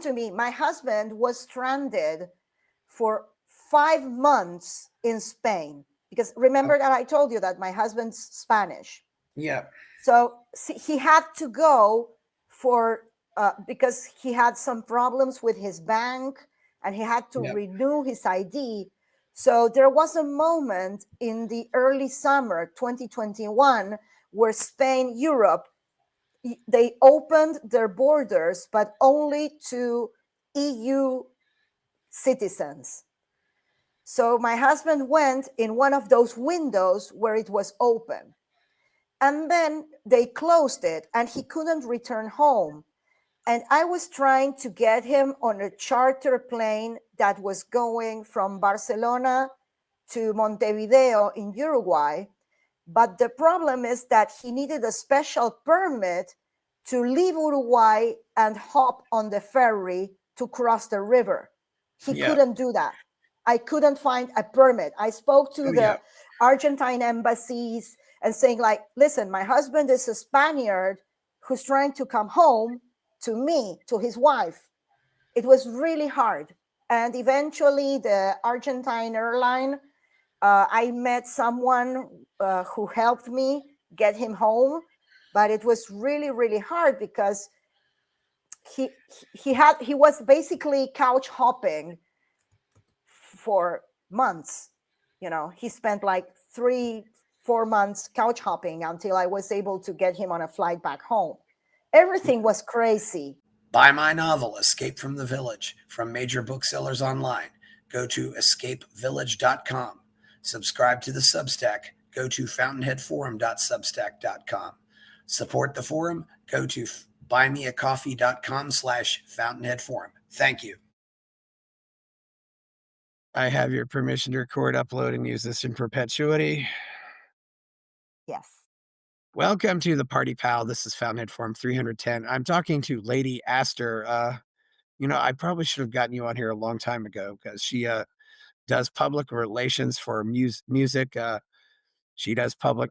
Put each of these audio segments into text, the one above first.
to me, my husband was stranded for 5 months in Spain, because remember that I told you that my husband's Spanish. Yeah. So he had to go for because he had some problems with his bank and he had to renew his ID. So there was a moment in the early summer 2021 where Spain, Europe, they opened their borders, but only to EU citizens. So my husband went in one of those windows where it was open. And then they closed it and he couldn't return home. And I was trying to get him on a charter plane that was going from Barcelona to Montevideo in Uruguay. But the problem is that he needed a special permit to leave Uruguay and hop on the ferry to cross the river. He couldn't do that. I couldn't find a permit. I spoke to the Argentine embassies and saying, like, listen, my husband is a Spaniard who's trying to come home to me, to his wife. It was really hard. And eventually the Argentine airline, I met someone who helped me get him home, but it was really, really hard because he was basically couch hopping for months. He spent like 3-4 months couch hopping until I was able to get him on a flight back home. Everything was crazy. Buy my novel, Escape from the Village, from major booksellers online. Go to escapevillage.com. Subscribe to the Substack. Go to fountainheadforum.substack.com. Support the forum. Go to buymeacoffee.com/fountainheadforum. Thank you. I have your permission to record, upload, and use this in perpetuity. Yes. Welcome to the Party Pal. This is Fountainhead Forum 310. I'm talking to Lady Astor. I probably should have gotten you on here a long time ago because she does public relations for music. She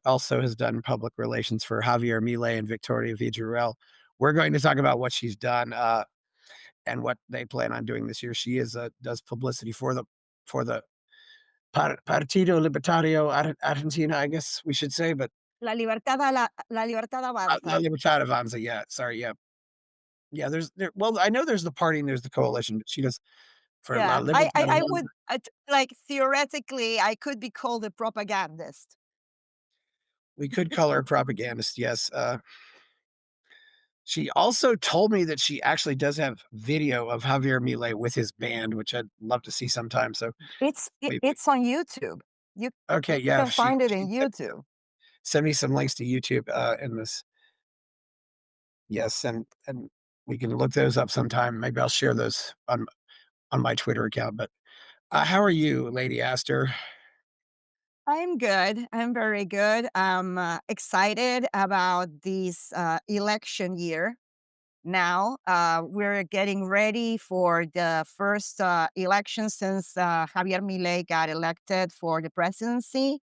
also has done public relations for Javier Milei and Victoria Villarreal. We're going to talk about what she's done and what they plan on doing this year. She does publicity for the Partido Libertario Argentina, I guess we should say, but La Libertad Avanza. La Libertad Avanza, yeah. Sorry, yeah. Yeah, I know there's the party and there's the coalition, but she does for La Libertad. I would, like, theoretically, I could be called a propagandist. We could call her a propagandist, yes. She also told me that she actually does have video of Javier Milei with his band, which I'd love to see sometime. So It's on YouTube. You can find it in YouTube. Send me some links to YouTube in this. Yes, and we can look those up sometime. Maybe I'll share those on my Twitter account. But how are you, Lady Astor? I'm good. I'm very good. I'm excited about this election year. Now we're getting ready for the first election since Javier Milei got elected for the presidency.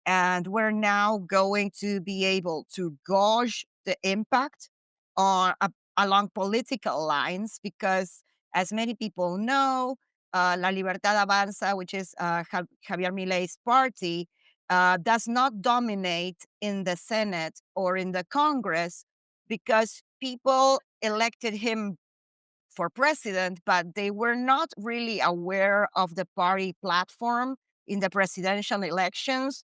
And we're now going to be able to gauge the impact along political lines because, as many people know, La Libertad Avanza, which is Javier Milei's party, does not dominate in the Senate or in the Congress because people elected him for president, but they were not really aware of the party platform in the presidential elections.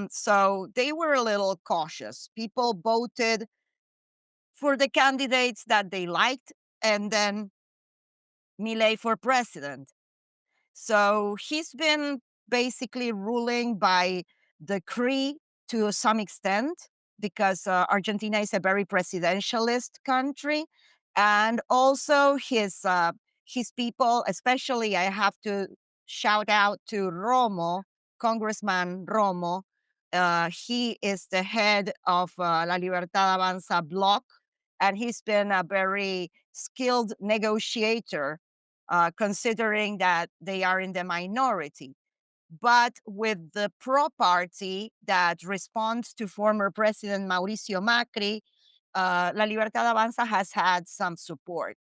So they were a little cautious. People voted for the candidates that they liked, and then Milei for president. So he's been basically ruling by decree to some extent because Argentina is a very presidentialist country. And also his people, especially I have to shout out to Romo, Congressman Romo. He is the head of La Libertad Avanza bloc, and he's been a very skilled negotiator considering that they are in the minority. But with the pro party that responds to former President Mauricio Macri, La Libertad Avanza has had some support.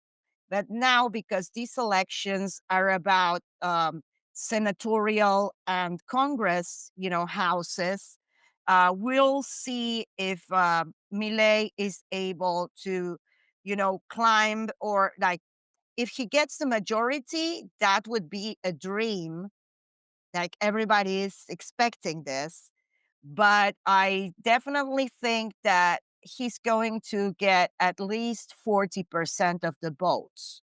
But now, because these elections are about senatorial and Congress, houses, we'll see if Milei is able to, climb, or like, if he gets the majority, that would be a dream. Like, everybody is expecting this. But I definitely think that he's going to get at least 40% of the votes.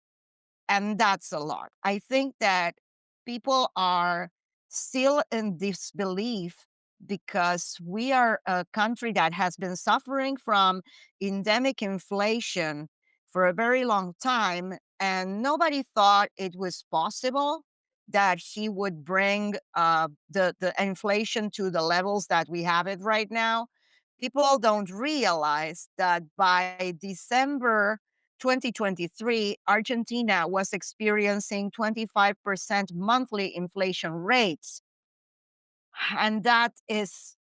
And that's a lot. I think that people are still in disbelief because we are a country that has been suffering from endemic inflation for a very long time. And nobody thought it was possible that he would bring the inflation to the levels that we have it right now. People don't realize that by December 2023, Argentina was experiencing 25% monthly inflation rates. And that is,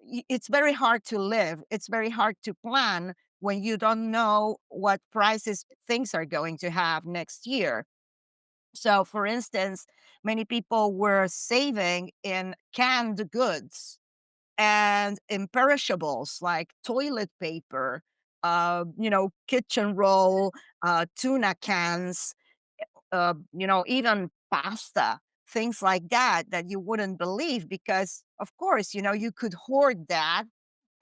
it's very hard to live. It's very hard to plan when you don't know what prices things are going to have next year. So, for instance, many people were saving in canned goods and imperishables like toilet paper, kitchen roll, tuna cans, even pasta, things like that, that you wouldn't believe because, of course, you could hoard that.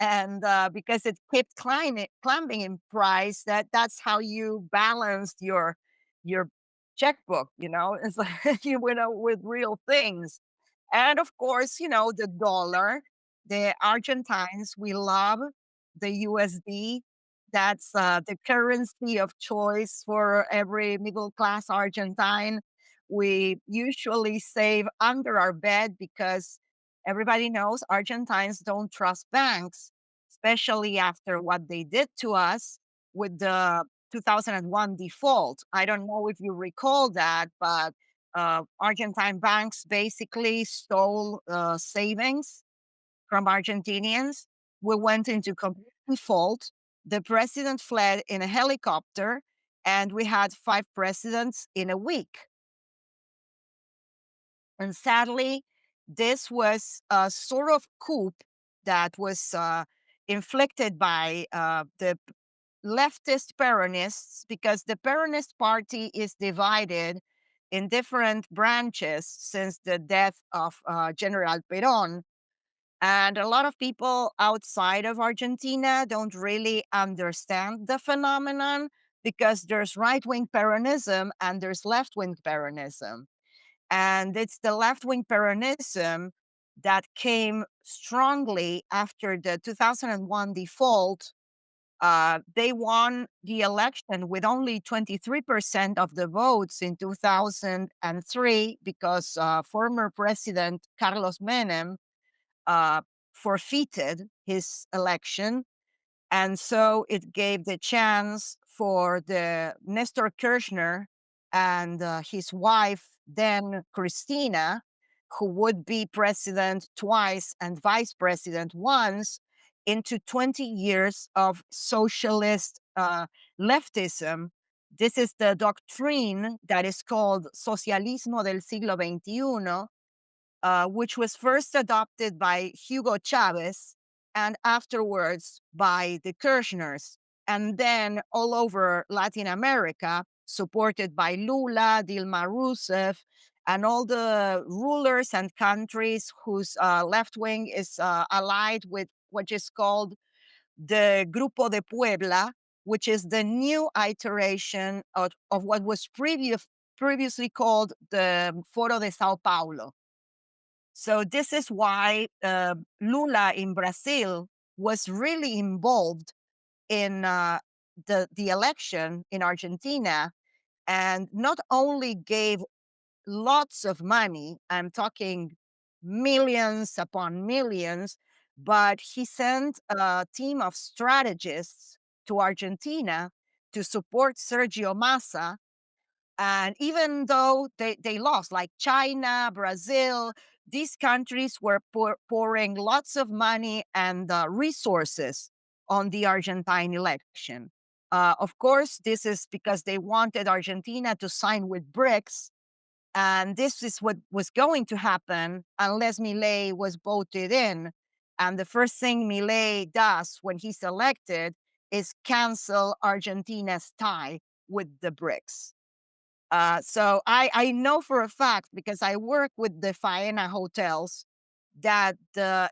And because it kept climbing in price, that's how you balanced your checkbook. It's like with real things. And of course, the dollar, the Argentines, we love the USD. That's the currency of choice for every middle class Argentine. We usually save under our bed because everybody knows Argentines don't trust banks, especially after what they did to us with the 2001 default. I don't know if you recall that, but Argentine banks basically stole savings from Argentinians. We went into complete default. The president fled in a helicopter, and we had five presidents in a week. And sadly, this was a sort of coup that was inflicted by the leftist Peronists, because the Peronist party is divided in different branches since the death of General Peron. And a lot of people outside of Argentina don't really understand the phenomenon because there's right wing Peronism and there's left wing Peronism. And it's the left wing Peronism that came strongly after the 2001 default. They won the election with only 23% of the votes in 2003 because former President Carlos Menem forfeited his election. And so it gave the chance for the Nestor Kirchner and his wife, then Christina, who would be president twice and vice president once, into 20 years of socialist leftism. This is the doctrine that is called Socialismo del siglo XXI, which was first adopted by Hugo Chavez and afterwards by the Kirchners, and then all over Latin America, supported by Lula, Dilma Rousseff, and all the rulers and countries whose left wing is allied with what is called the Grupo de Puebla, which is the new iteration of what was previously called the Foro de Sao Paulo. So this is why Lula in Brazil was really involved in the election in Argentina, and not only gave lots of money, I'm talking millions upon millions, but he sent a team of strategists to Argentina to support Sergio Massa. And even though they lost, like China, Brazil, these countries were pouring lots of money and resources on the Argentine election. Of course, this is because they wanted Argentina to sign with BRICS, and this is what was going to happen unless Milei was voted in. And the first thing Milei does when he's elected is cancel Argentina's tie with the BRICS. So I know for a fact because I work with the Faena hotels that the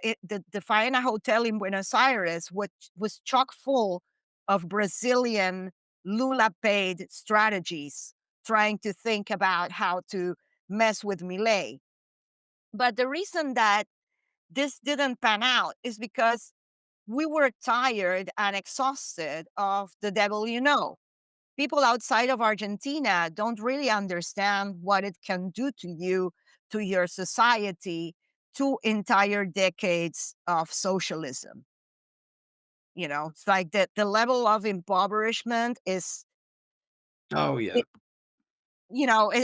Faena hotel in Buenos Aires, which was chock full of Brazilian Lula paid strategies, trying to think about how to mess with Milei. But the reason that this didn't pan out is because we were tired and exhausted of the devil you know. People outside of Argentina don't really understand what it can do to you, to your society, 2 entire decades of socialism. It's like the level of impoverishment is, Oh, yeah. it,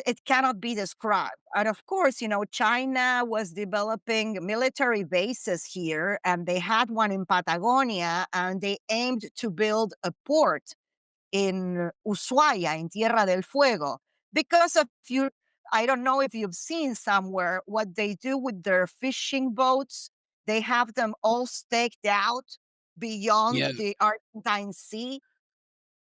it cannot be described. And of course, China was developing military bases here, and they had one in Patagonia, and they aimed to build a port in Ushuaia, in Tierra del Fuego, because of you. I don't know if you've seen somewhere what they do with their fishing boats. They have them all staked out beyond Yeah. the Argentine Sea.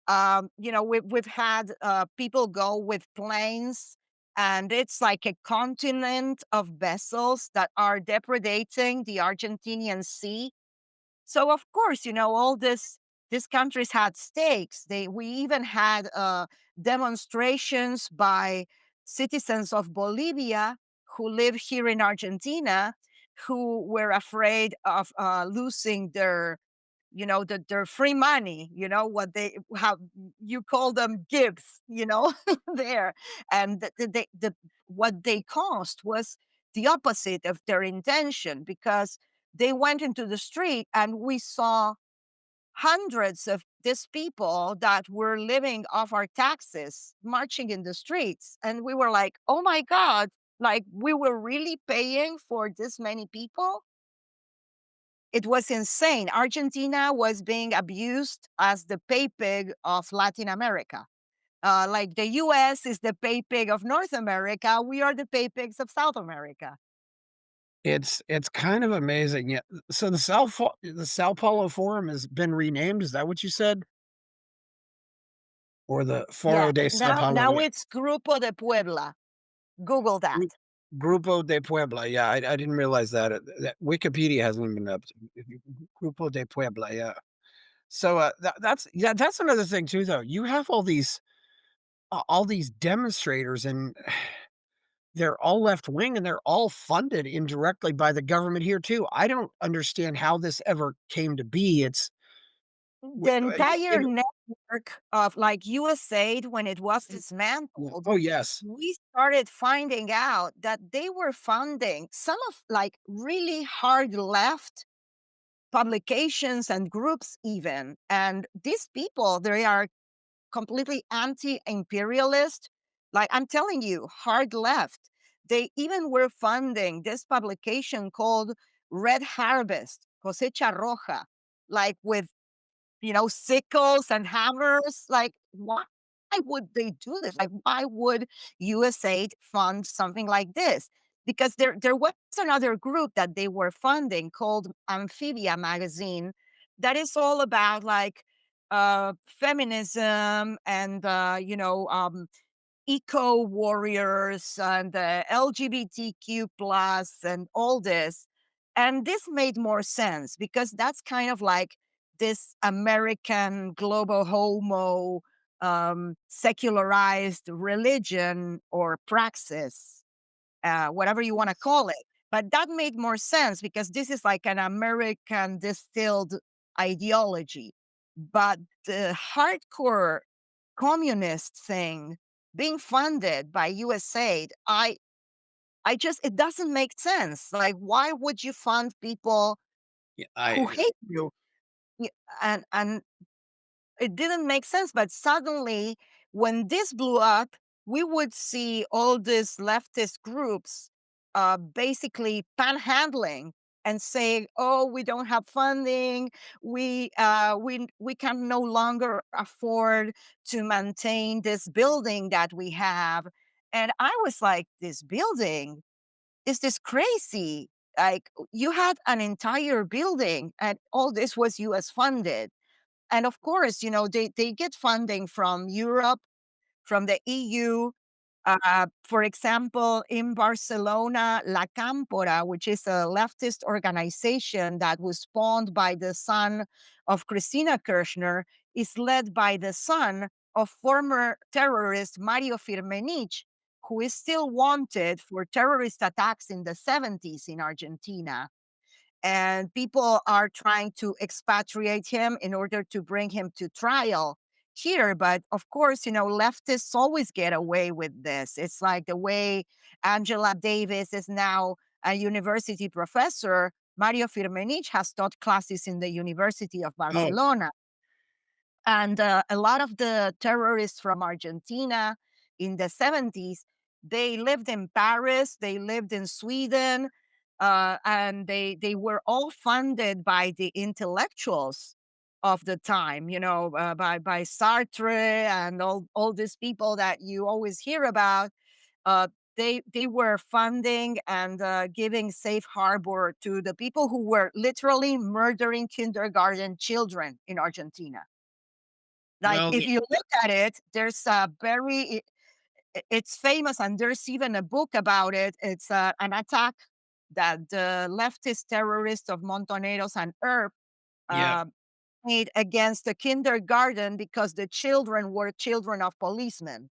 We've had people go with planes, and it's like a continent of vessels that are depredating the Argentinian Sea. So of course, all these countries had stakes. We even had demonstrations by citizens of Bolivia who live here in Argentina, who were afraid of losing their free money. What they how you call them gigs, there, and what they cost was the opposite of their intention, because they went into the street and we saw hundreds of these people that were living off our taxes marching in the streets. And we were like, oh my God, like we were really paying for this many people. It was insane. Argentina was being abused as the pay pig of Latin America. Like the US is the pay pig of North America, we are the pay pigs of South America. It's kind of amazing, yeah. So the Sao Paulo Forum has been renamed, is that what you said? Or the Yeah, Foro de Sao now Paulo? it's Grupo de Puebla. Google that. Gru Grupo de Puebla, yeah, I didn't realize that, that Wikipedia hasn't even been up to Grupo de Puebla, yeah. So, that's another thing too, though. You have all these demonstrators, and they're all left wing, and they're all funded indirectly by the government here too. I don't understand how this ever came to be. It's w The entire it network of like USAID, when it was yeah. dismantled, Oh, yes. we started finding out that they were funding some of like really hard left publications and groups even. And these people, they are completely anti-imperialist. Like I'm telling you, hard left. They even were funding this publication called Red Harvest, Cosecha Roja, like with sickles and hammers. Like, why would they do this? Like, why would USAID fund something like this? Because there was another group that they were funding called Amphibia Magazine, that is all about like feminism and eco warriors and LGBTQ plus and all this. And this made more sense because that's kind of like this American global homo secularized religion or praxis, whatever you want to call it. But that made more sense because this is like an American distilled ideology. But the hardcore communist thing being funded by USAID, I just it doesn't make sense. Like, why would you fund people Yeah, who I hate you? Y- and it didn't make sense. But suddenly, when this blew up, we would see all these leftist groups basically panhandling and say, "Oh, we don't have funding. We can no longer afford to maintain this building that we have." And I was like, "This building? Is this crazy? Like, you had an entire building, and all this was U.S. funded." And of course, they get funding from Europe, from the EU. For example, in Barcelona, La Cámpora, which is a leftist organization that was spawned by the son of Cristina Kirchner, is led by the son of former terrorist Mario Firmenich, who is still wanted for terrorist attacks in the 70s in Argentina. And people are trying to expatriate him in order to bring him to trial here. But of course, leftists always get away with this. It's like the way Angela Davis is now a university professor. Mario Firmenich has taught classes in the University of Oh, Barcelona. And a lot of the terrorists from Argentina in the 70s, they lived in Paris, they lived in Sweden, and they were all funded by the intellectuals of the time, by Sartre and all these people that you always hear about. Uh, they were funding and giving safe harbor to the people who were literally murdering kindergarten children in Argentina. Like, well, if you look at it, there's a very it's famous, and there's even a book about it. It's, an attack that the leftist terrorists of Montoneros and Earp, yeah, uh, made against the kindergarten because the children were children of policemen.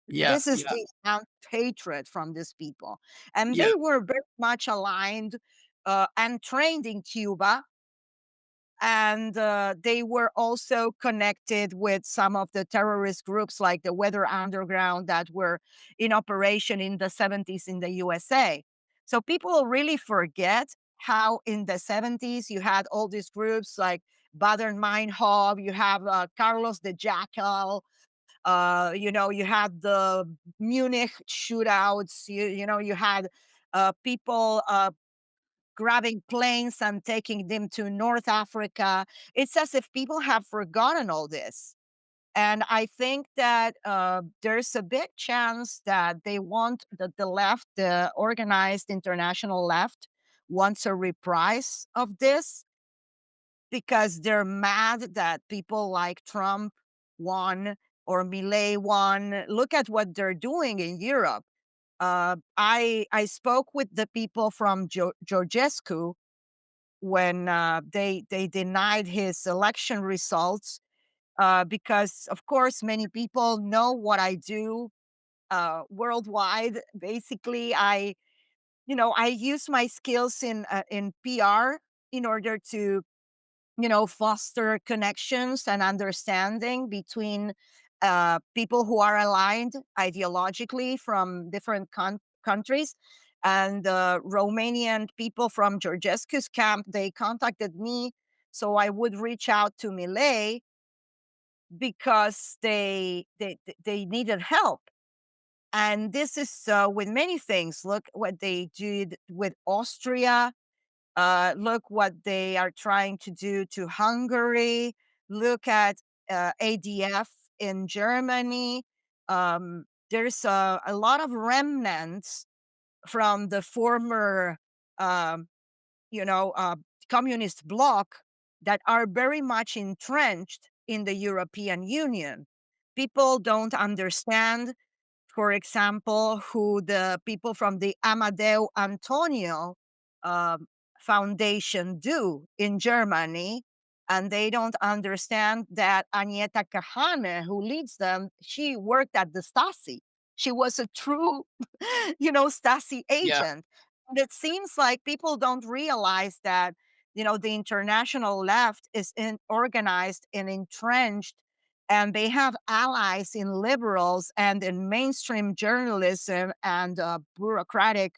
yeah, This is yeah, the amount of hatred from these people, and yeah. they were very much aligned, and trained in Cuba, and they were also connected with some of the terrorist groups like the Weather Underground that were in operation in the 70s in the USA. So people really forget how in the 70s you had all these groups like Bader Meinhof, you have Carlos the Jackal, you had the Munich shootouts, you had people grabbing planes and taking them to North Africa. It's as if people have forgotten all this. And I think that there's a big chance that they want that the left, the organized international left, wants a reprise of this because they're mad that people like Trump won or Milei won. Look at what they're doing in Europe. I spoke with the people from Georgescu when they denied his election results, because of course many people know what I do worldwide. Basically, I use my skills in PR in order to foster connections and understanding between people who are aligned ideologically from different countries. And Romanian people from Georgescu's camp, they contacted me so I would reach out to Millet because they needed help. And this is with many things. Look what they did with Austria, look what they are trying to do to Hungary. Look at ADF in Germany. There's a lot of remnants from the former, um, you know, uh, communist bloc that are very much entrenched in the European Union. People don't understand, for example, who the people from the Amadeo Antonio um, Foundation do in Germany. And they don't understand that Agneta Kahane, who leads them, she worked at the Stasi. She was a true, Stasi Yeah, agent. And it seems like people don't realize that, the international left is organized and entrenched, and they have allies in liberals and in mainstream journalism and bureaucratic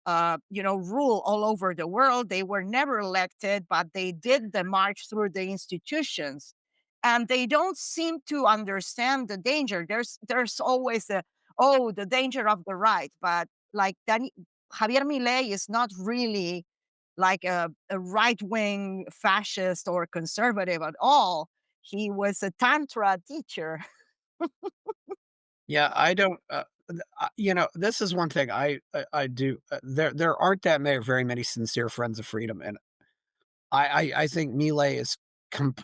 rule all over the world. They were never elected, but they did the march through the institutions, and they don't seem to understand the danger. There's always the danger of the right, but like Javier Milei is not really like a right wing fascist or conservative at all. He was a tantra teacher. Yeah, I don't, this is one thing I do, there aren't that many very many sincere friends of freedom, and I think Milei is comp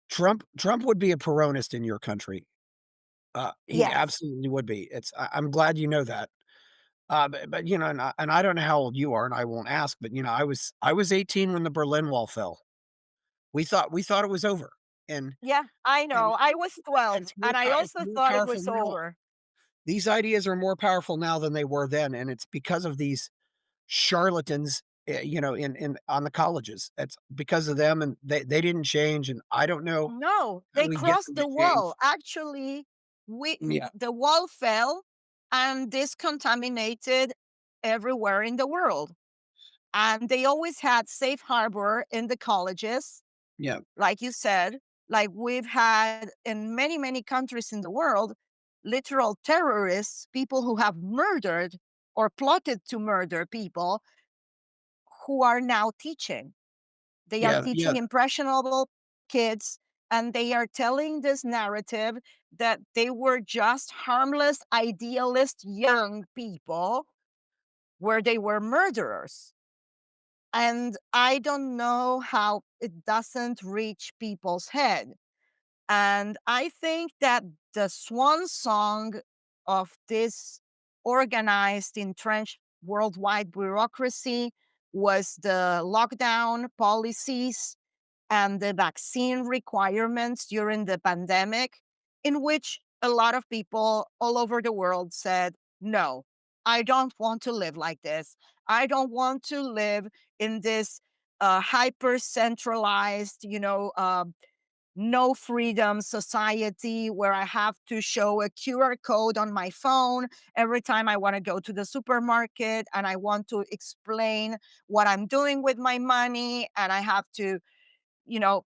Trump would be a Peronist in your country. He Yes. absolutely would be. I'm glad you know that. But, and I don't know how old you are, and I won't ask, but, I was 18 when the Berlin Wall fell. We thought it was over, and Yeah, I and know. I was 12 and I it's also more thought it powerful was now. over. These ideas are more powerful now than they were then, and it's because of these charlatans, in on the colleges. It's because of them, and they didn't change, and I don't know No, how they we get crossed them to the change. wall. Actually, Yeah, the wall fell and this contaminated everywhere in the world. And they always had safe harbor in the colleges, yeah, like you said, like we've had in many, many countries in the world, literal terrorists, people who have murdered or plotted to murder people who are now teaching. They are yeah, yeah, teaching impressionable kids, and they are telling this narrative that they were just harmless, idealist young people where they were murderers. And I don't know how it doesn't reach people's head. And I think that the swan song of this organized, entrenched worldwide bureaucracy was the lockdown policies and the vaccine requirements during the pandemic, in which a lot of people all over the world said, no, I don't want to live like this. I don't want to live in this hyper centralized, no freedom society where I have to show a QR code on my phone every time I want to go to the supermarket and I want to explain what I'm doing with my money. And I have to, you know,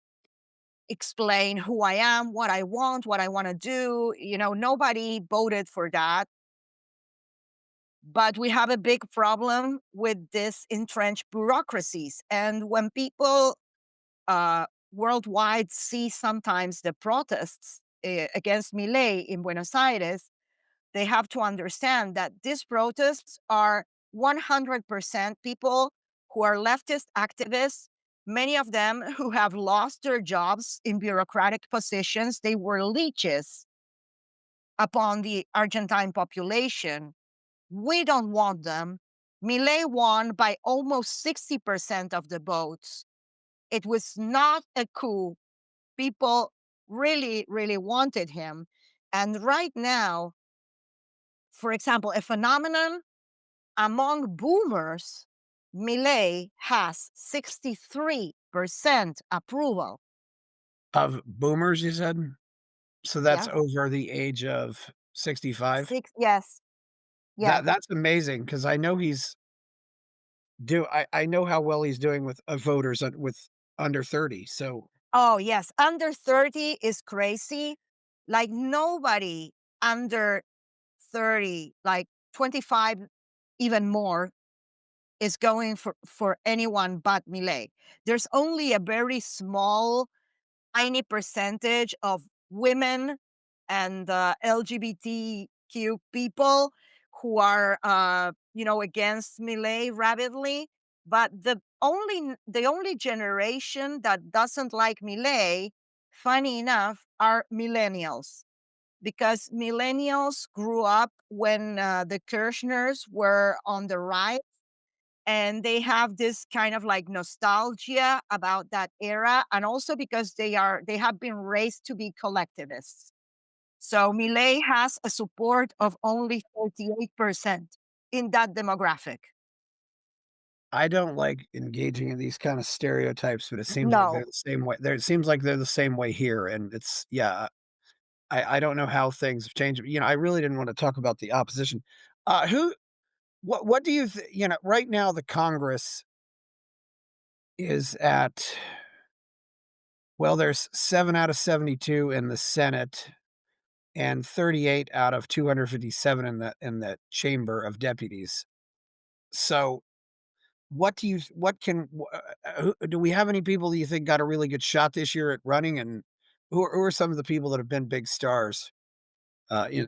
explain who I am, what I want to do. Nobody voted for that. But we have a big problem with this entrenched bureaucracies. And when people worldwide see sometimes the protests against Milei in Buenos Aires, they have to understand that these protests are 100% people who are leftist activists, many of them who have lost their jobs in bureaucratic positions. They were leeches upon the Argentine population. We don't want them. Milei won by almost 60% of the votes. It was not a coup. People really, really wanted him. And right now, for example, a phenomenon among boomers, Millet has 63% approval. of boomers, you said? So that's Yes. over the age of 65? Yes, yes. That's amazing because I know I know how well he's doing with, voters with under 30, so Oh, yes. Under 30 is crazy. Like nobody under 30, like 25, even more, is going for anyone but Millet. There's only a very small tiny percentage of women and LGBTQ people who are, against Millet rabidly. But the only generation that doesn't like Millet, funny enough, are millennials because millennials grew up when the Kirchners were on the right and they have this kind of like nostalgia about that era and also because they have been raised to be collectivists. So Millet has a support of only 38% in that demographic. I don't like engaging in these kinda stereotypes, but it seems like they're No. the same way it seems like they're the same way here, and it's yeah, I don't know how things have changed, I really didn't wanna talk about the opposition. Who what do you right now the Congress is at well, there's 7 out of 72 in the Senate and 38 out of 257 in the chamber of deputies. So, what can who do we have any people that you think got a really good shot this year at running, and who are some of the people that have been big stars,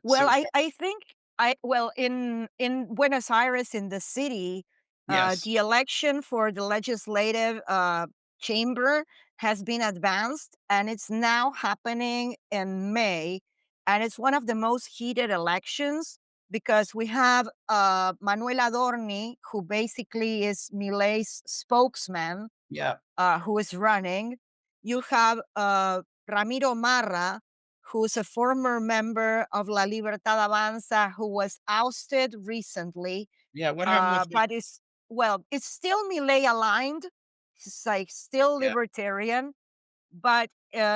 Well, so far? I think in Buenos Aires, in the city, Yes. the election for the legislative chamber has been advanced, and it's now happening in May, and it's one of the most heated elections because we have Manuel Adorni, who basically is Milei's spokesman, Yeah. who is running. You have Ramiro Marra, who's a former member of La Libertad Avanza, who was ousted recently, Yeah, what happened with him? but is well, it's still Milei aligned. He's like still Yeah, libertarian, but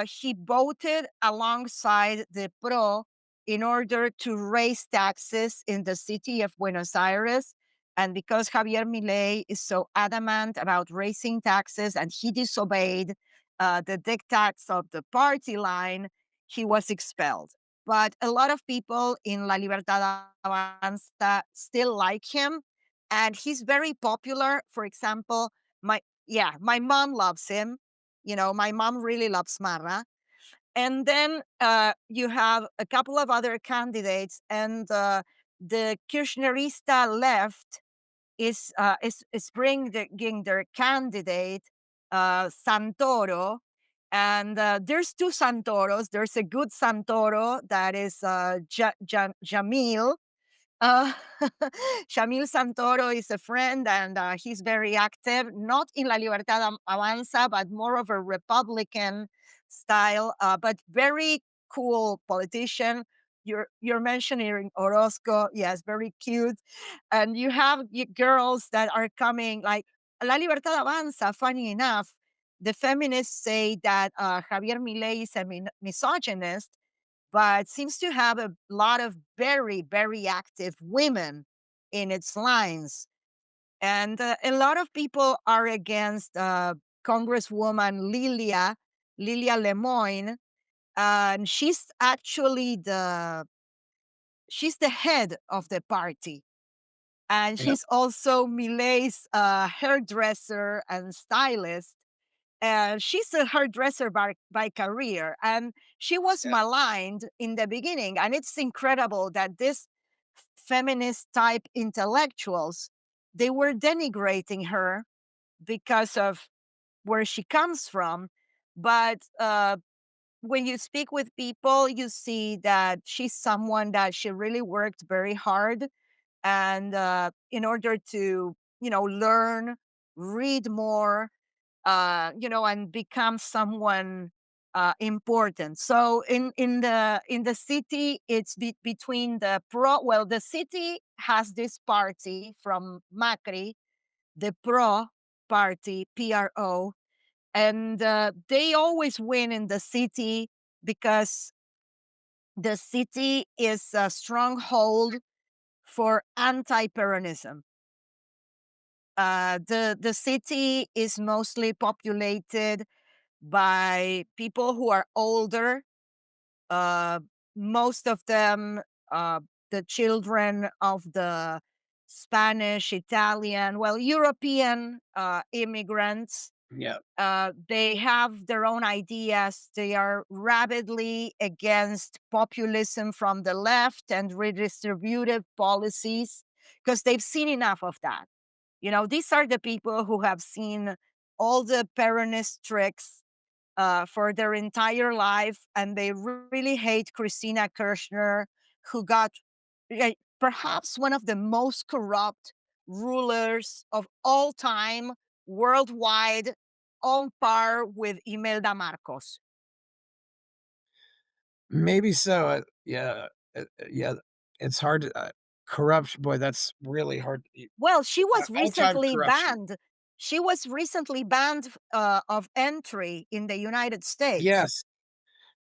he voted alongside the PRO in order to raise taxes in the city of Buenos Aires. And because Javier Milei is so adamant about raising taxes and he disobeyed the diktats of the party line, he was expelled. But a lot of people in La Libertad Avanza still like him, and he's very popular. For example, my mom loves him. My mom really loves Marra. And then you have a couple of other candidates, and the Kirchnerista left is bringing their candidate Santoro. And there's two Santoros. There's a good Santoro that is Jamil, uh, Shamil Santoro is a friend, and he's very active, not in La Libertad Avanza, but more of a Republican style, but very cool politician. You're mentioning Orozco, yes, very cute, and you have girls that are coming like La Libertad Avanza. Funny enough, the feminists say that Javier Milei is a misogynist, but seems to have a lot of very, very active women in its lines. And a lot of people are against Congresswoman Lilia Lemoyne, and she's the head of the party. And yeah, she's also Milei's hairdresser and stylist. And she's a hairdresser by career, and she was yeah. maligned in the beginning. And it's incredible that this feminist type intellectuals, they were denigrating her because of where she comes from. But when you speak with people, you see that she's someone that she really worked very hard, and in order to learn, read more, and become someone important. So in the city, it's between the pro. Well, the city has this party from Macri, the Pro Party, PRO, and they always win in the city because the city is a stronghold for anti-Peronism. The city is mostly populated by people who are older, uh, most of them uh, the children of the Spanish, Italian, well, European immigrants. Yeah. They have their own ideas. They are rabidly against populism from the left and redistributive policies because they've seen enough of that. These are the people who have seen all the Peronist tricks for their entire life, and they really hate Christina Kirchner, who got perhaps one of the most corrupt rulers of all time worldwide, on par with Imelda Marcos. Maybe so, yeah, yeah, it's hard to, corruption, boy, that's really hard, Well, she was all-time recently corruption. banned. She was recently banned of entry in the United States. Yes.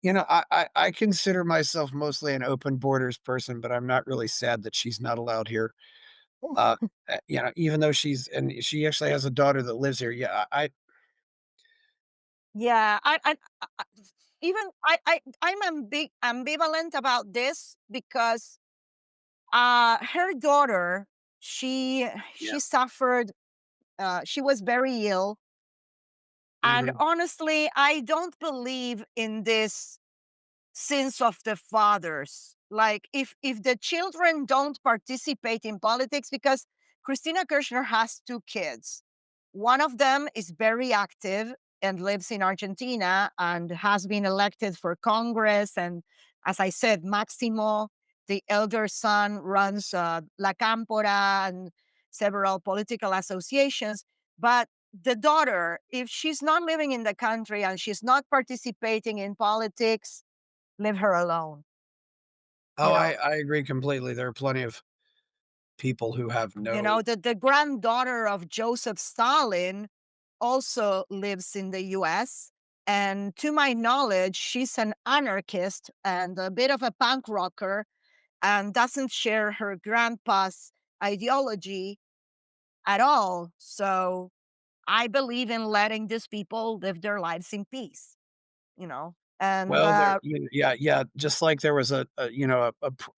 I consider myself mostly an open borders person, but I'm not really sad that she's not allowed here. Uh, even though she actually has a daughter that lives here. Yeah, Yeah, I even I'm big ambivalent about this because her daughter, she yeah, she suffered she was very ill, and Mhm. honestly, I don't believe in this sins of the fathers. Like if the children don't participate in politics, because Christina Kirchner has two kids. One of them is very active and lives in Argentina and has been elected for Congress. And as I said, Maximo, the elder son, runs La Cámpora and several political associations. But the daughter, if she's not living in the country and she's not participating in politics, leave her alone. Oh, You I know, I agree completely. There are plenty of people who have no. the granddaughter of Joseph Stalin also lives in the US. And to my knowledge, she's an anarchist and a bit of a punk rocker and doesn't share her grandpa's ideology at all. So I believe in letting these people live their lives in peace, you know. And Well, there yeah, yeah, just like there was a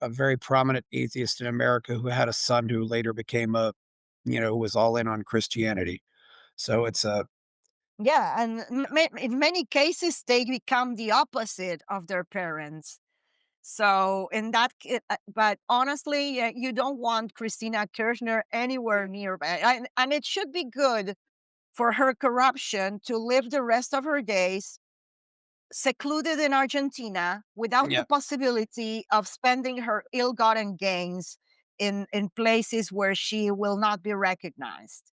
very prominent atheist in America who had a son who later became who was all in on Christianity. So it's a. yeah, and in many cases, they become the opposite of their parents. So in that, but honestly, you don't want Christina Kirchner anywhere nearby, and it should be good for her corruption to live the rest of her days secluded in Argentina without the Yeah. possibility of spending her ill-gotten gains in places where she will not be recognized.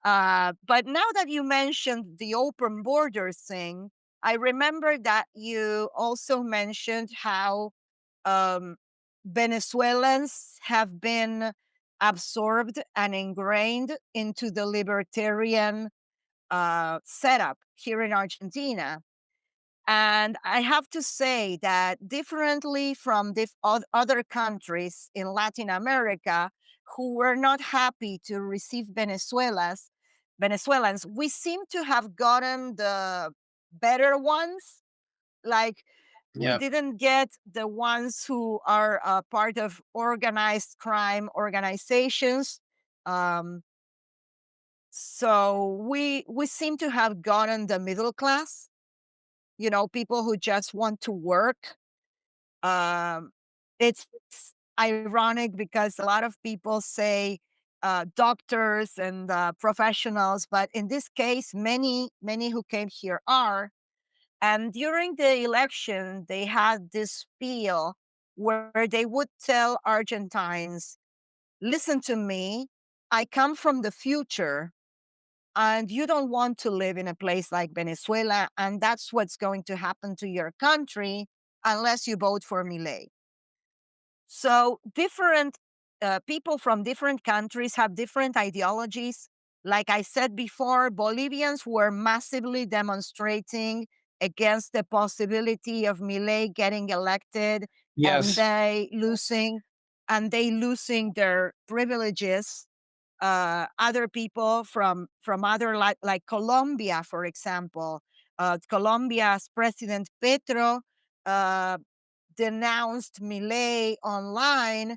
But now that you mentioned the open border thing, I remember that you also mentioned how um, Venezuelans have been absorbed and ingrained into the libertarian setup here in Argentina. And I have to say that differently from other countries in Latin America who were not happy to receive Venezuelans, we seem to have gotten the better ones. Like we Yeah. didn't get the ones who are part of organized crime organizations. Um, so we seem to have gotten the middle class, people who just want to work. Um, it's ironic because a lot of people say doctors and professionals, but in this case, many who came here are. And during the election, they had this spiel where they would tell Argentines, listen to me, I come from the future and you don't want to live in a place like Venezuela, and that's what's going to happen to your country unless you vote for Milei. So different people from different countries have different ideologies. Like I said before, Bolivians were massively demonstrating against the possibility of Milei getting elected and Yes. they losing their privileges. Other people from other like Colombia, for example, Colombia's President Petro uh, denounced Milei online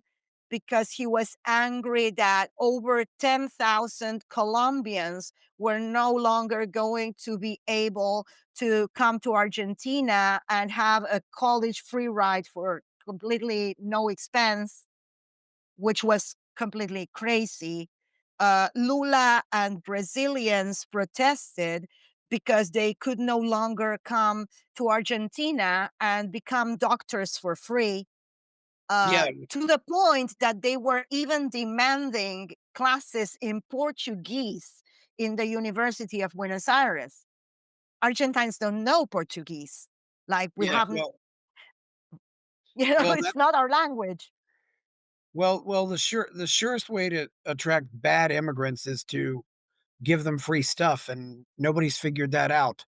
because he was angry that over 10,000 Colombians were no longer going to be able to come to Argentina and have a college free ride for completely no expense, which was completely crazy. Lula and Brazilians protested because they could no longer come to Argentina and become doctors for free, Yeah. to the point that they were even demanding classes in Portuguese in the University of Buenos Aires. Argentines don't know Portuguese. Like we Yeah. haven't, Well, it's that not our language. the surest way to attract bad immigrants is to give them free stuff, and nobody's figured that out,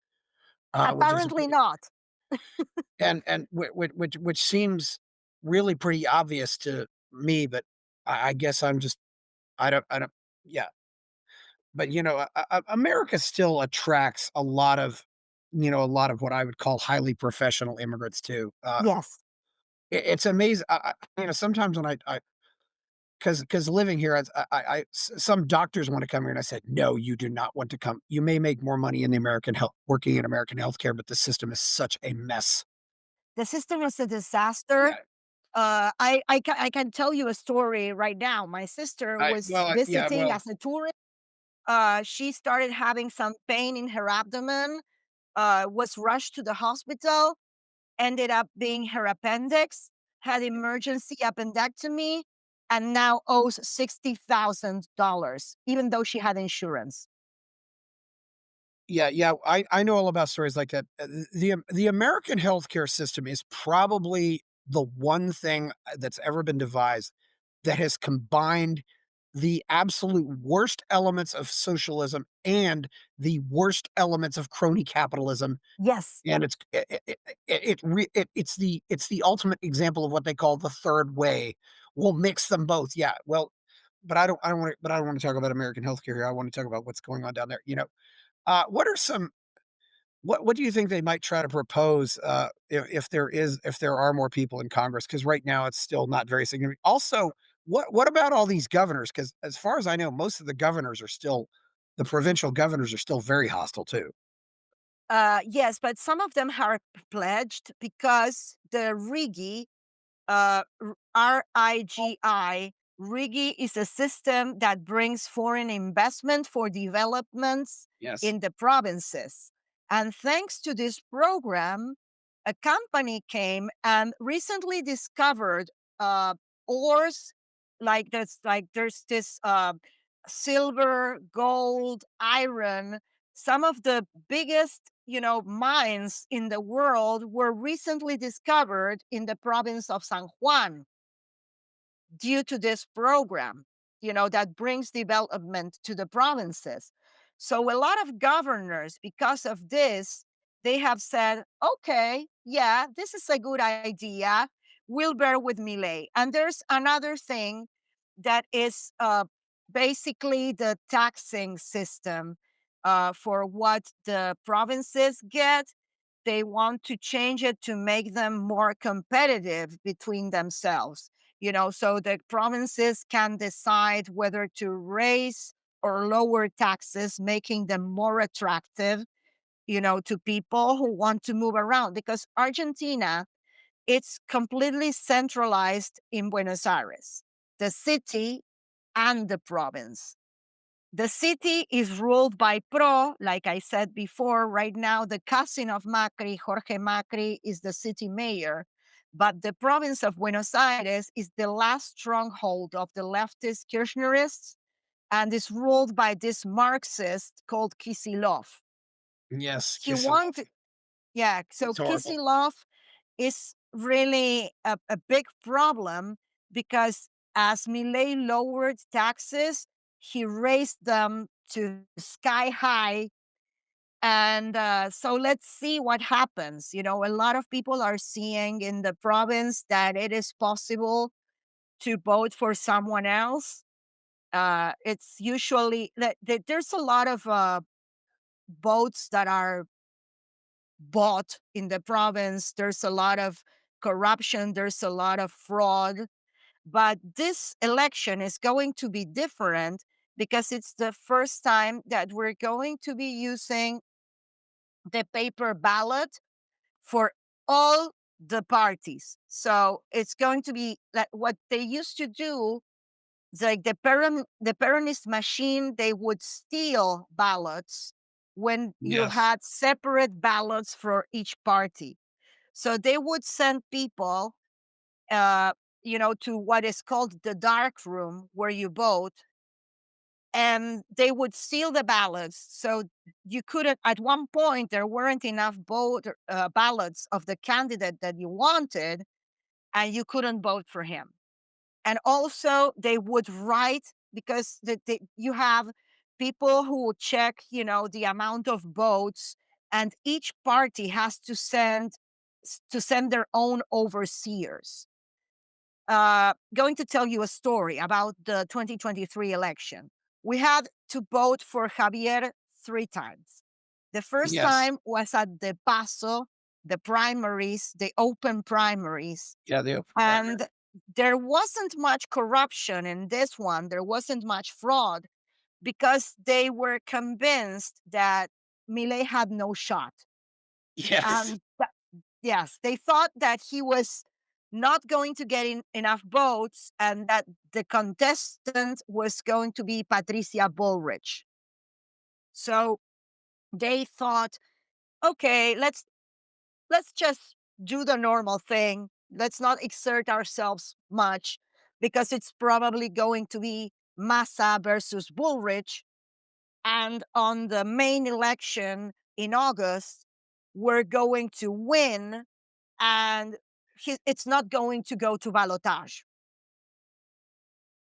which is Apparently not. and which seems really pretty obvious to me, but I guess I don't yeah. But, America still attracts a lot of what I would call highly professional immigrants too. Yes. It's amazing. Sometimes when I 'cause living here, some doctors wanna come here, and I said, "No, you do not want to come. You may make more money in the American health working in American healthcare, but the system is such a mess." The system was a disaster. Yeah, I can tell you a story right now. My sister was yeah, visiting well, as a tourist. She started having some pain in her abdomen, was rushed to the hospital, ended up being her appendix, had emergency appendectomy, and now owes $60,000, even though she had insurance. yeah, yeah, I know all about stories like that. The American healthcare system is probably the one thing, that's ever been devised that has combined the absolute worst elements of socialism and the worst elements of crony capitalism, Yes. and it's the ultimate example of what they call the third way. We'll mix them both. Yeah, well, but I don't wanna talk about American healthcare here. I wanna talk about what's going on down there, you know? What are some what do you think they might try to propose, if there are more people in Congress? Because right now it's still not very significant. Also, what about all these governors? Because as far as I know, most of the governors are still the provincial governors are still very hostile too. Yes, but some of them are pledged because the RIGI, RIGI. RIGI is a system that brings foreign investment for developments Yes. in the provinces. And thanks to this program, a company came and recently discovered uh, ores like there's this silver, gold, iron. Some of the biggest, mines in the world were recently discovered in the province of San Juan due to this program, that brings development to the provinces. So a lot of governors, because of this, they have said, okay, yeah, this is a good idea. We'll bear with Milei. And there's another thing that is basically the taxing system for what the provinces get. They want to change it to make them more competitive between themselves, so the provinces can decide whether to raise or lower taxes, making them more attractive, to people who want to move around. Because Argentina, it's completely centralized in Buenos Aires, the city and the province. The city is ruled by Pro, like I said before. Right now, the cousin of Macri, Jorge Macri, is the city mayor. But the province of Buenos Aires is the last stronghold of the leftist Kirchnerists and is ruled by this Marxist called Kisilov. Yes, He Kicillof. wanted, yeah, so It's horrible. Kisilov is really a big problem because as Milei lowered taxes, he raised them to sky high. And so let's see what happens. A lot of people are seeing in the province that it is possible to vote for someone else. It's usually that there's a lot of votes that are bought in the province. There's a lot of corruption, there's a lot of fraud. But this election is going to be different because it's the first time that we're going to be using the paper ballot for all the parties. So it's going to be like what they used to do. It's like the Peronist machine, they would steal ballots when you Yes. had separate ballots for each party. So they would send people, to what is called the dark room where you vote, and they would steal the ballots. So you couldn't, at one point, there weren't enough ballots of the candidate that you wanted, and you couldn't vote for him. And also, they would write because you have people who check, the amount of votes, and each party has to send their own overseers. Going to tell you a story about the 2023 election. We had to vote for Javier 3 times. The first Yes. time was at the Paso, the primaries, the open primaries. Yeah, the open And primary. there wasn't much corruption in this one, there wasn't much fraud because they were convinced that Milei had no shot. Yes. And yes, they thought that he was not going to get enough votes and that the contestant was going to be Patricia Bullrich. So they thought, okay, let's just do the normal thing. Let's not exert ourselves much because it's probably going to be Massa versus Bullrich. And on the main election in August, we're going to win, and it's not going to go to ballotage.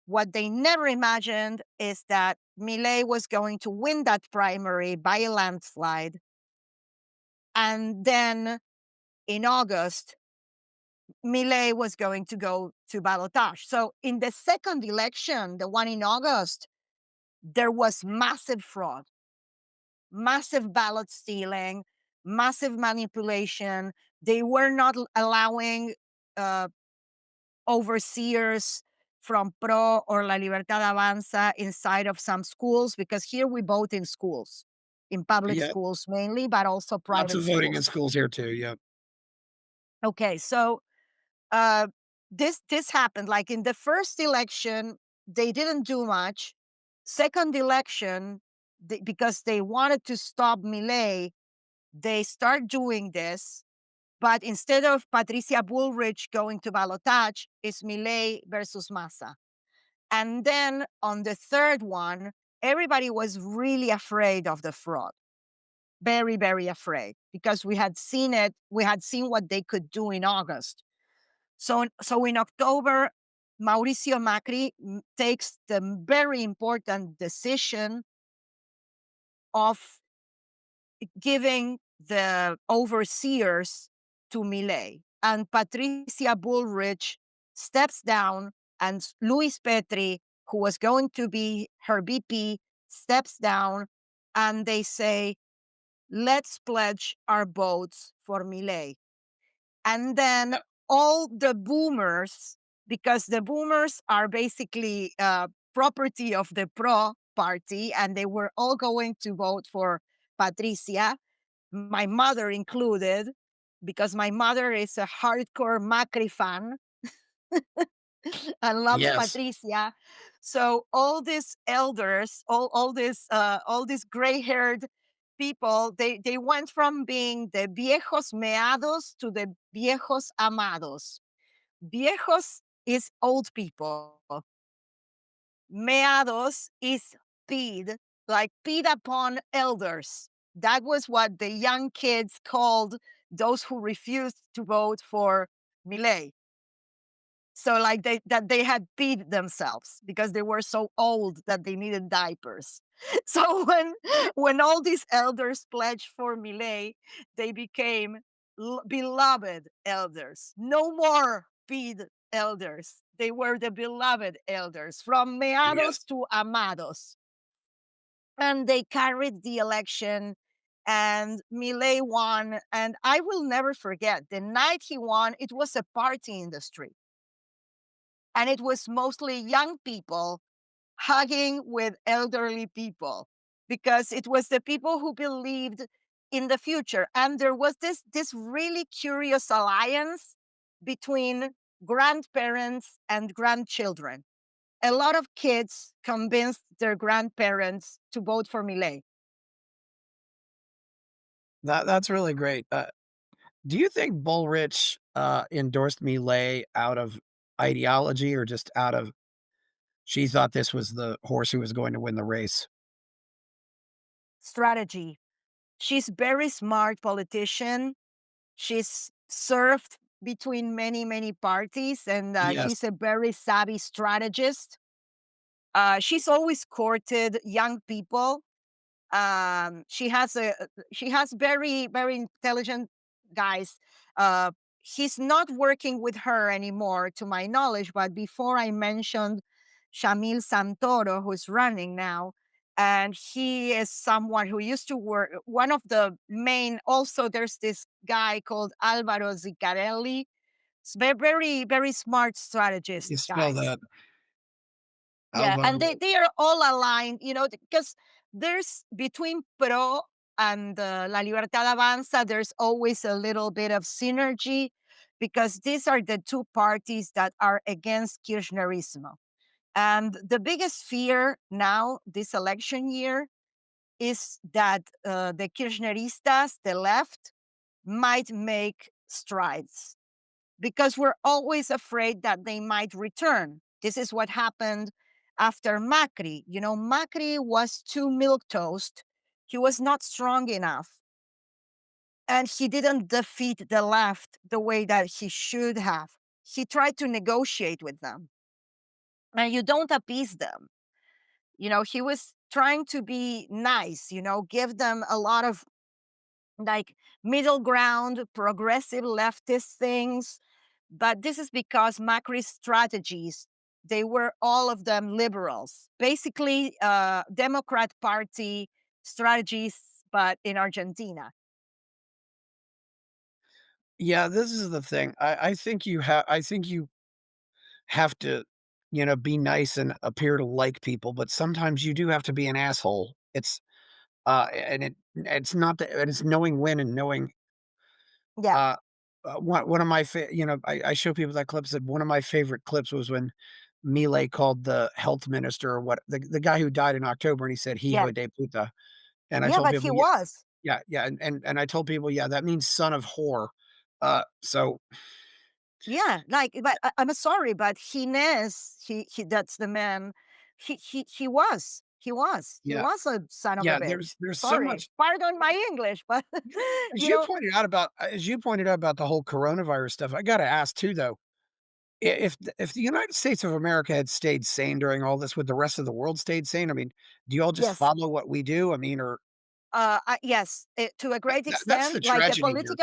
What they never imagined is that Milei was going to win that primary by a landslide. And then in August, Milei was going to go to ballotage. So in the second election, the one in August, there was massive fraud, massive ballot stealing, massive manipulation. They were not allowing uh, overseers from Pro or La Libertad Avanza inside of some schools because here we vote in schools, in public Yeah. schools mainly, but also Lots private of voting in schools. schools here too, yeah. Okay, so uh, this happened. Like in the first election, they didn't do much. Second election, because they wanted to stop Milei, they start doing this. But instead of Patricia Bullrich going to ballotage, it's Milei versus Massa. And then on the third one, everybody was really afraid of the fraud. Very, very afraid because we had seen it. We had seen what they could do in August. So in October, Mauricio Macri takes the very important decision of giving the overseers to Milei. And Patricia Bullrich steps down, and Luis Petri, who was going to be her VP, steps down, and they say, let's pledge our votes for Milei. And then Yeah. all the boomers, because the boomers are basically property of the Pro party, and they were all going to vote for Patricia, my mother included, because my mother is a hardcore Macri fan and loves Yes. Patricia. So all these elders, all these gray-haired people, they went from being the viejos meados to the viejos amados. Viejos is old people. Meados is peed, like peed upon elders. That was what the young kids called those who refused to vote for Milei. So like they had peed themselves because they were so old that they needed diapers. So when all these elders pledged for Milei, they became beloved elders. No more peed elders. They were the beloved elders from Yes. meados to amados. And they carried the election and Milei won. And I will never forget the night he won, it was a party in the street and it was mostly young people hugging with elderly people because it was the people who believed in the future. And there was this really curious alliance between grandparents and grandchildren. A lot of kids convinced their grandparents to vote for Milei. That's really great. Do you think Bullrich, endorsed Milei out of ideology or just out of she thought this was the horse who was going to win the race? Strategy. She's very smart politician. She's served between many, many parties, and Yes. she's a very savvy strategist. She's always courted young people. She has very, very intelligent guys. Uh, he's not working with her anymore, to my knowledge. But before I mentioned Shamil Santoro, who's running now, and he is someone who used to work. One of the main. Also, there's this guy called Alvaro Ziccarelli. Very, very smart You strategists, spell guys. that Yeah, and Alvaro. they are all aligned, because there's between Pro and La Libertad Avanza, there's always a little bit of synergy because these are the two parties that are against Kirchnerismo. And the biggest fear now, this election year, is that the Kirchneristas, the left, might make strides because we're always afraid that they might return. This is what happened after Macri. Macri was too milquetoast. He was not strong enough. And he didn't defeat the left the way that he should have. He tried to negotiate with them. And you don't appease them. He was trying to be nice, give them a lot of like middle ground, progressive leftist things. But this is because Macri's strategies, they were all of them liberals, basically Democrat Party strategies, but in Argentina. Yeah, this is the thing. I think you have to, be nice and appear to like people, but sometimes you do have to be an asshole. It's not that it's knowing when and knowing, Yeah, uh, one of my I show people that clip. Said one of my favorite clips was when Milei called the health minister or what the guy who died in October, and he said, yeah, "Hijo de puta," and I yeah, told but people, he "Yeah, was. yeah, yeah," and I told people, "Yeah, that means son of whore." So Yeah, but I'm sorry, but he that's the man. He yeah, was a son of a yeah, bitch. there's so Sorry, much. pardon my English, but As you you know, pointed out about the whole coronavirus stuff, I gotta ask too, though, if the United States of America had stayed sane during all this, would the rest of the world stayed sane? I mean, do you all just yes, follow what we do? I mean, or yes, to a great that's extent, the like tragedy here.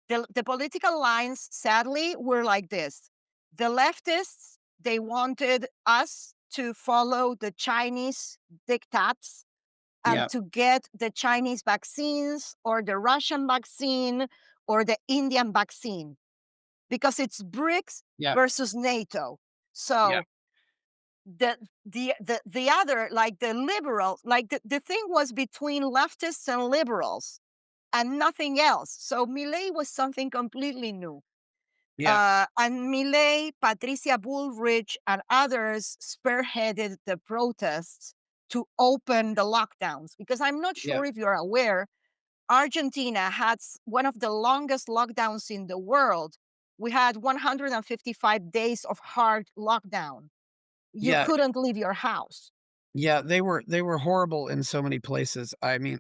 the political lines, sadly, were like this. The leftists, they wanted us to follow the Chinese diktats and Yeah, to get the Chinese vaccines or the Russian vaccine or the Indian vaccine because it's BRICS yeah, versus NATO. yeah, So the other, like the liberals, like the thing was between leftists and liberals and nothing else. So Milei was something completely new. yeah, And Milei, Patricia Bullrich, and others spearheaded the protests to open the lockdowns. Because I'm not yeah, sure if you're aware, Argentina had one of the longest lockdowns in the world. We had 155 days of hard lockdown. You yeah, couldn't leave your house. yeah, they were horrible in so many places. I mean,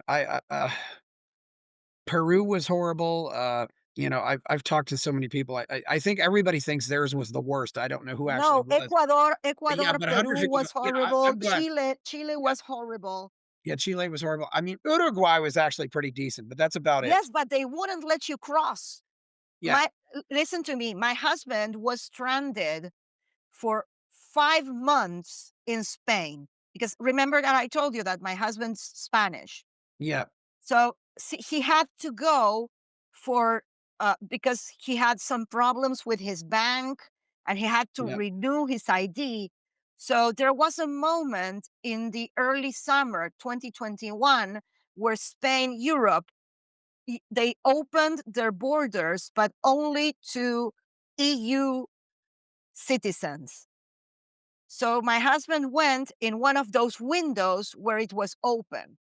Peru was horrible, I've talked to so many people. I think everybody thinks theirs was the worst. I don't know who actually No, was. But yeah, but Peru 155, was horrible. I'm glad. Chile Yeah, was horrible. yeah, Chile was horrible. I mean, Uruguay was actually pretty decent, but that's about it. Yes, but they wouldn't let you cross. Yeah, Listen to me. My husband was stranded for 5 months in Spain because remember that I told you that my husband's Spanish. yeah, So he had to go for because he had some problems with his bank and he had to yeah, renew his ID. So there was a moment in the early summer 2021 where Spain, Europe, they opened their borders, but only to EU citizens. So my husband went in one of those windows where it was open.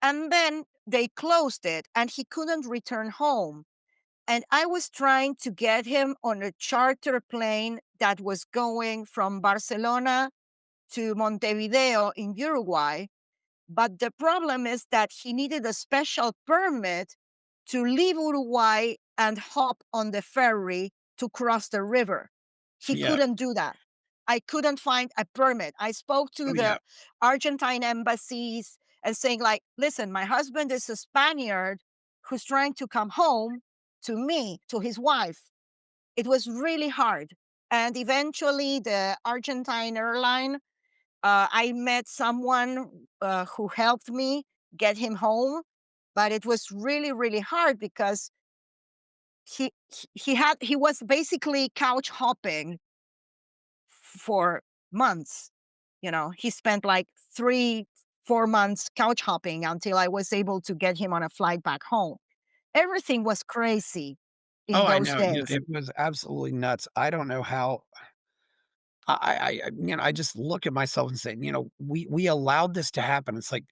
And then they closed it and he couldn't return home. And I was trying to get him on a charter plane that was going from Barcelona to Montevideo in Uruguay. But the problem is that he needed a special permit to leave Uruguay and hop on the ferry to cross the river. He yeah. couldn't do that. I couldn't find a permit. I spoke to Oh, yeah, the Argentine embassies and saying, like, listen, my husband is a Spaniard who's trying to come home to me, to his wife. It was really hard. And eventually, the Argentine airline, I met someone who helped me get him home, but it was really, really hard because he was basically couch hopping for months. He spent like 3 4 months couch hopping until I was able to get him on a flight back home. Everything was crazy Oh, in I those know, yeah, days. it was absolutely nuts. I don't know how I just look at myself and say, we allowed this to happen. It's like,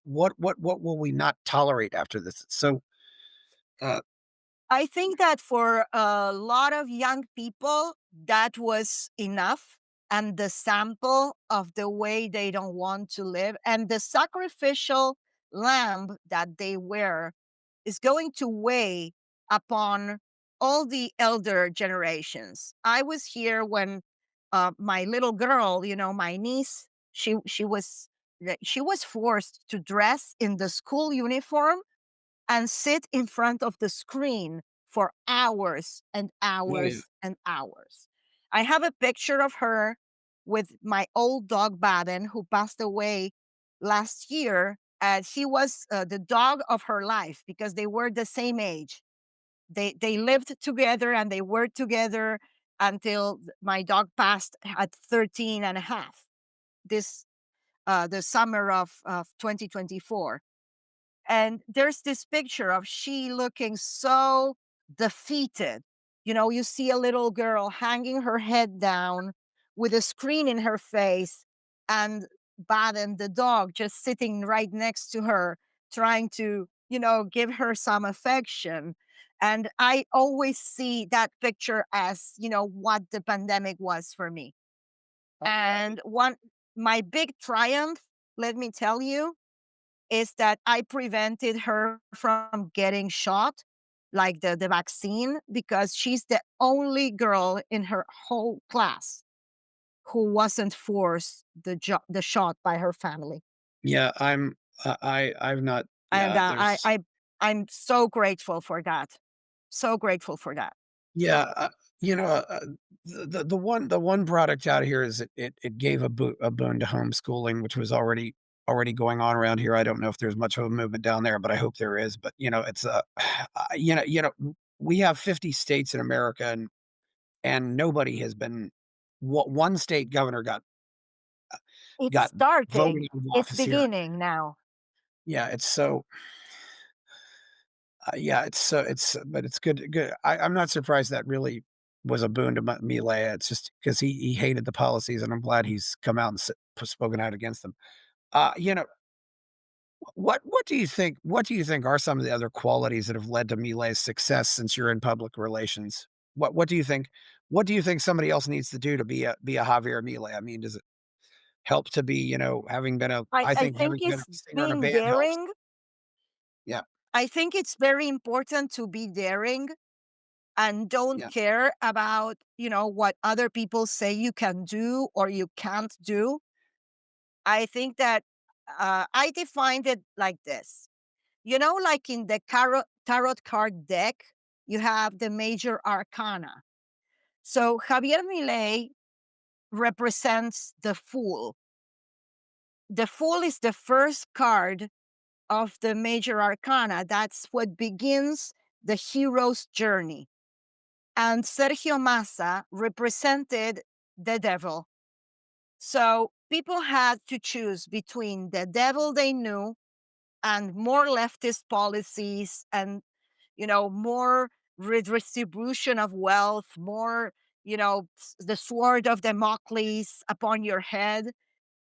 what will we not tolerate after this? It's so, uh, I think that for a lot of young people, that was enough. And the sample of the way they don't want to live and the sacrificial lamb that they wear is going to weigh upon all the elder generations. I was here when my little girl, my niece, she was forced to dress in the school uniform and sit in front of the screen for hours and oh, yeah. hours and hours. I have a picture of her with my old dog Baden, who passed away last year. And he was the dog of her life because they were the same age. They lived together and they were together until my dog passed at 13 and a half. This the summer of 2024. And there's this picture of she looking so defeated. You see a little girl hanging her head down with a screen in her face, and Baden, the dog, just sitting right next to her, trying to, give her some affection. And I always see that picture as, what the pandemic was for me. Oh, yeah. And my big triumph, let me tell you, is that I prevented her from getting shot, like the vaccine, because she's the only girl in her whole class who wasn't forced the shot by her family. Yeah, I've not, And yeah, there's, I'm so grateful for that. So grateful for that. yeah, you know, the one product out here is it gave a boon to homeschooling, which was already going on around here. I don't know if there's much of a movement down there, but I hope there is. But it's we have 50 states in America, and nobody has been. One state governor It's got voted starting. out of It's office here. beginning now. Yeah, it's so. Yeah, but it's good. I'm not surprised that really was a boon to Milei. It's just because he hated the policies, and I'm glad he's come out and spoken out against them. Uh, you know, what do you think are some of the other qualities that have led to Milei's success since you're in public relations? What do you think? What do you think somebody else needs to do to be a Javier Milei? I mean, does it help to be, having been I I think having think been a it's singer in a being band helps. daring. Yeah, I think it's very important to be daring and don't yeah, care about, what other people say you can do or you can't do. I think that I defined it like this. Like in the tarot card deck, you have the major arcana. So Javier Milei represents the Fool. The Fool is the first card of the major arcana. That's what begins the hero's journey. And Sergio Massa represented the devil. So people had to choose between the devil they knew and more leftist policies and, more redistribution of wealth, more, the sword of Damocles upon your head,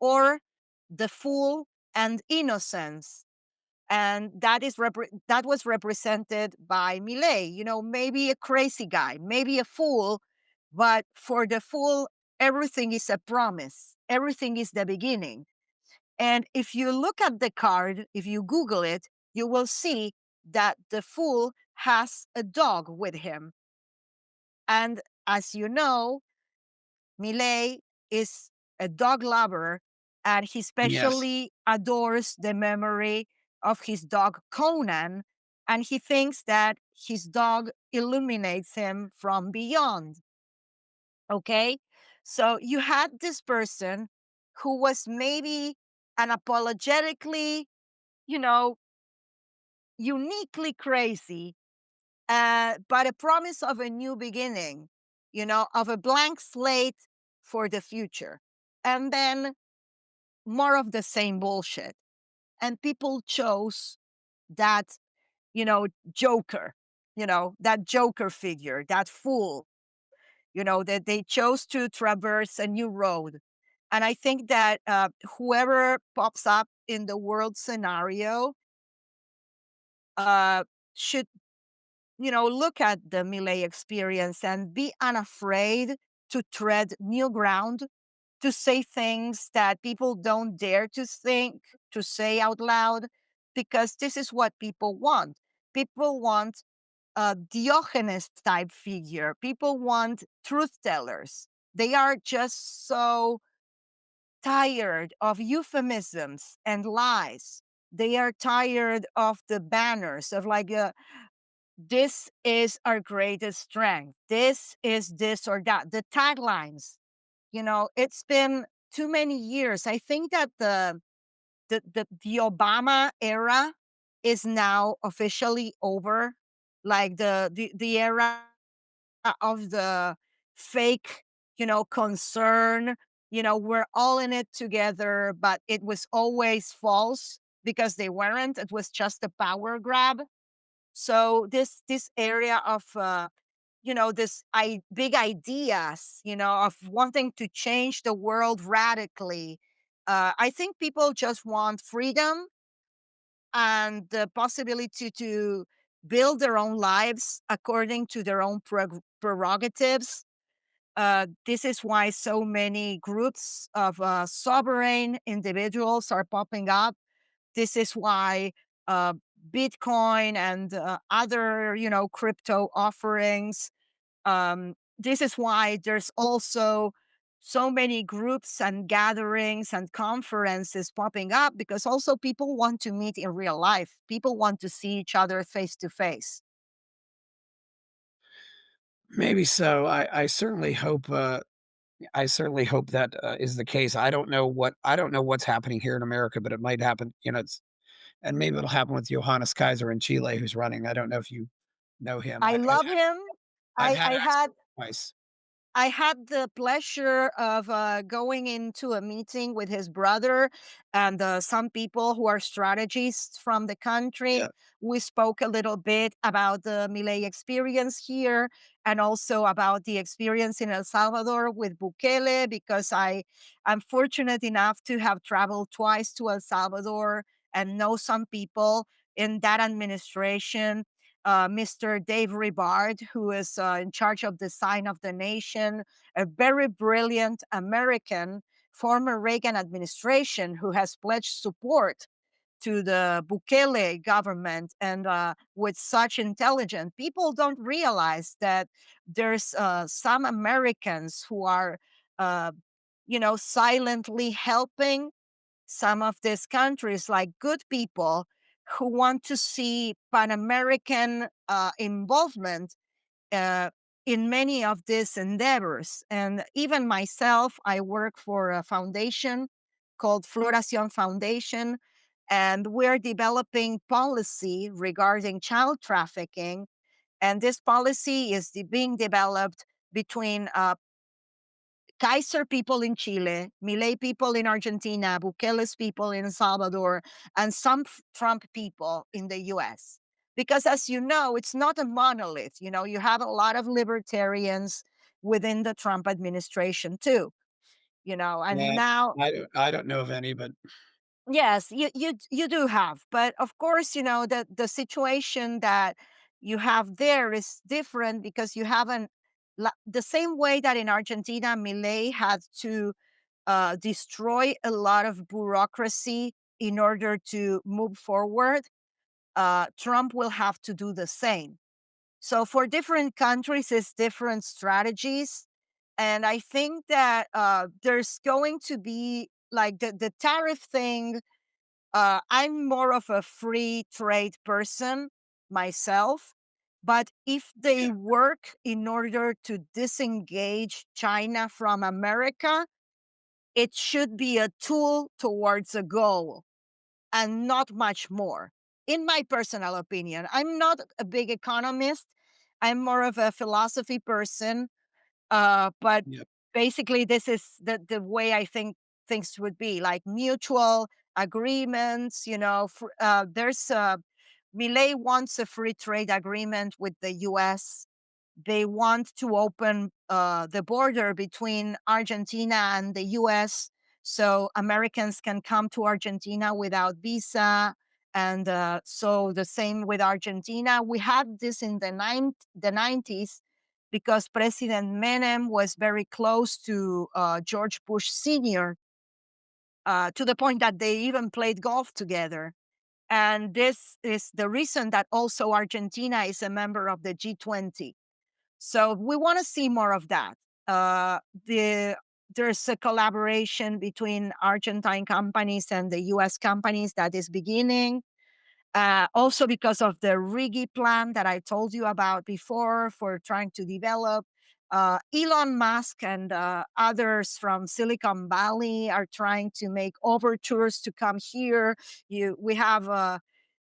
or the fool and innocence. And that was represented by Millet. Maybe a crazy guy, maybe a fool, but for the fool, everything is a promise. Everything is the beginning. And if you look at the card, if you Google it, you will see that the fool has a dog with him. And as you know, Millet is a dog lover, and he yes. especially adores the memory of his dog Conan, and he thinks that his dog illuminates him from beyond. Okay? So you had this person who was maybe unapologetically, you know, uniquely crazy, but a promise of a new beginning, of a blank slate for the future. And then more of the same bullshit. And people chose that, joker, that joker figure, that fool, that they chose to traverse a new road. And I think that whoever pops up in the world scenario uh, should, look at the Millet experience and be unafraid to tread new ground, to say things that people don't dare to think, to say out loud, because this is what people want. People want a Diogenes type figure. People want truth tellers. They are just so tired of euphemisms and lies. They are tired of the banners of like, this is our greatest strength. This is this or that. The taglines, it's been too many years. I think that the Obama era is now officially over. Like the era of the fake, concern, we're all in it together, but it was always false because they weren't. It was just a power grab. So this area of this big ideas, of wanting to change the world radically. I think people just want freedom and the possibility to build their own lives according to their own prerogatives. This is why so many groups of sovereign individuals are popping up. This is why uh, Bitcoin and other, crypto offerings. This is why there's also so many groups and gatherings and conferences popping up, because also people want to meet in real life. People want to see each other face to face. Maybe so. I certainly hope that, is the case. I don't know what's happening here in America, but it might happen, it's and maybe it'll happen with Johannes Kaiser in Chile who's running. I don't know if you know him. I love him. I've I, had I access had twice. I had the pleasure of going into a meeting with his brother and some people who are strategists from the country. Yeah. We spoke a little bit about the Milei experience here and also about the experience in El Salvador with Bukele, because I am fortunate enough to have traveled twice to El Salvador and know some people in that administration. Mr. Dave Ribard, who is in charge of the Sign of the Nation, a very brilliant American, former Reagan administration, who has pledged support to the Bukele government and with such intelligence. People don't realize that there's some Americans who are, uh, silently helping some of these countries, like good people who want to see Pan American involvement uh, in many of these endeavors. And even myself, I work for a foundation called Floracion Foundation, and we're developing policy regarding child trafficking. And this policy is being developed between Kaiser people in Chile, Milei people in Argentina, Bukele's people in El Salvador, and some Trump people in the US. Because as you know, it's not a monolith. You have a lot of libertarians within the Trump administration too, and Yeah. now. I don't know of any, but Yes, you do have, but of course, the situation that you have there is different because you haven't the same way that in Argentina, Milei had to destroy a lot of bureaucracy in order to move forward. Trump will have to do the same. So for different countries, it's different strategies, and I think that there's going to be like the tariff thing. I'm more of a free trade person myself. But if they yeah. work in order to disengage China from America, it should be a tool towards a goal and not much more. In my personal opinion, I'm not a big economist, I'm more of a philosophy person, but Yep. basically, this is the way I think things would be like mutual agreements. There's Milei wants a free trade agreement with the U.S. They want to open the border between Argentina and the US so Americans can come to Argentina without visa. And so the same with Argentina. We had this in the 90s because President Menem was very close to George Bush Sr., to the point that they even played golf together. And this is the reason that also Argentina is a member of the G20. So we want to see more of that. Uh, the There's a collaboration between Argentine companies and the U.S. companies that is beginning. Also, because of the Rigi plan that I told you about before for trying to develop. Elon Musk and others from Silicon Valley are trying to make overtures to come here. We have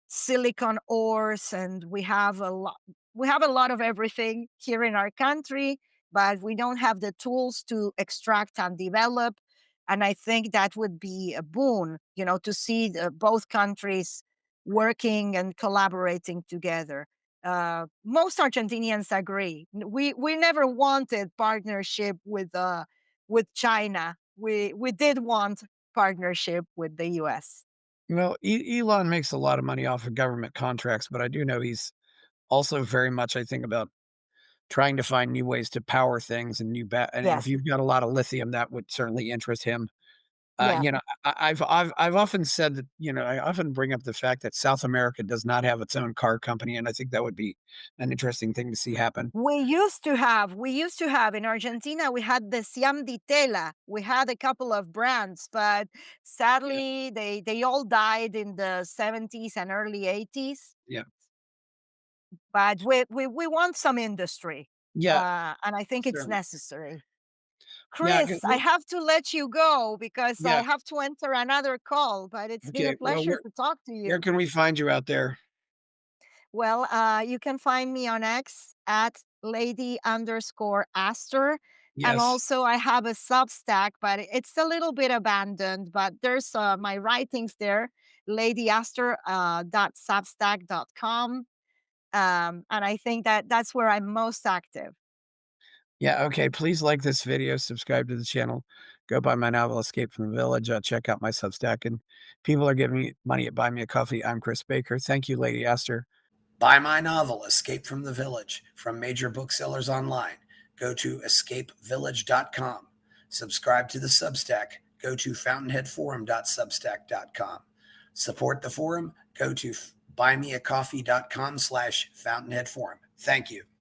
silicon ores, and we have a lot of everything here in our country, but we don't have the tools to extract and develop. And I think that would be a boon, to see both countries working and collaborating together. Most Argentinians agree. We never wanted partnership with China. We did want partnership with the US. Well, Elon makes a lot of money off of government contracts, but I do know he's also very much, I think, about trying to find new ways to power things and and if Yes. you've got a lot of lithium, that would certainly interest him. Yeah. I've often said that, I often bring up the fact that South America does not have its own car company, and I think that would be an interesting thing to see happen. We used to have in Argentina, we had the Siam di Tela. We had a couple of brands, but Yeah, sadly they all died in the 70s and early 80s. yeah, But we want some industry. yeah, And I think it's certainly. necessary. Yeah, Chris, I have to let you go because I yeah, have to enter another call, but it's been a okay, well, pleasure to talk to where you. can we find you out there? Well, you can find me on X at lady_Astor. And Yes. also, I have a Substack, but it's a little bit abandoned. But there's my writings there, ladyastor.substack.com. And I think that that's where I'm most active. Yeah, okay, please like this video, subscribe to the channel, go buy my novel, Escape from the Village, check out my Substack, and people are giving me money at Buy Me a Coffee. I'm Chris Baker. Thank you, Lady Astor. Buy my novel, Escape from the Village, from major booksellers online. Go to escapevillage.com. Subscribe to the Substack. Go to fountainheadforum.substack.com. Support the forum. Go to buymeacoffee.com/fountainheadforum. Thank you.